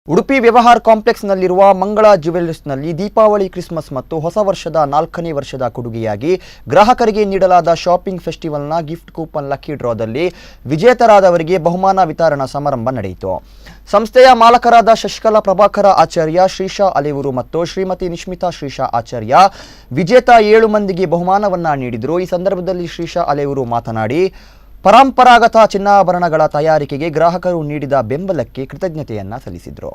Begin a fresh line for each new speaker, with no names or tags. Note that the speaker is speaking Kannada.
ಉಡುಪಿ ವ್ಯವಹಾರ ಕಾಂಪ್ಲೆಕ್ಸ್ನಲ್ಲಿರುವ ಮಂಗಳ ಜ್ಯುವೆಲರ್ಸ್ನಲ್ಲಿ ದೀಪಾವಳಿ, ಕ್ರಿಸ್ಮಸ್ ಮತ್ತು ಹೊಸ ವರ್ಷದ 4ನೇ ವರ್ಷದ ಕೊಡುಗೆಯಾಗಿ ಗ್ರಾಹಕರಿಗೆ ನೀಡಲಾದ ಶಾಪಿಂಗ್ ಫೆಸ್ಟಿವಲ್ನ ಗಿಫ್ಟ್ ಕೂಪನ್ ಲಕ್ಕಿ ಡ್ರಾದಲ್ಲಿ ವಿಜೇತರಾದವರಿಗೆ ಬಹುಮಾನ ವಿತರಣಾ ಸಮಾರಂಭ ನಡೆಯಿತು. ಸಂಸ್ಥೆಯ ಮಾಲಕರಾದ ಶಶಿಕಲಾ ಪ್ರಭಾಕರ ಆಚಾರ್ಯ, ಶ್ರೀಶಾ ಅಲೆಯೂರು ಮತ್ತು ಶ್ರೀಮತಿ ನಿಶ್ಮಿತಾ ಶ್ರೀಶಾ ಆಚಾರ್ಯ ವಿಜೇತ 7 ಮಂದಿಗೆ ಬಹುಮಾನವನ್ನ ನೀಡಿದರು. ಈ ಸಂದರ್ಭದಲ್ಲಿ ಶ್ರೀಶಾ ಅಲೆಯೂರು ಮಾತನಾಡಿ, ಪರಂಪರಾಗತ ಚಿನ್ನಾಭರಣಗಳ ತಯಾರಿಕೆಗೆ ಗ್ರಾಹಕರು ನೀಡಿದ ಬೆಂಬಲಕ್ಕೆ ಕೃತಜ್ಞತೆಯನ್ನ ಸಲ್ಲಿಸಿದರು.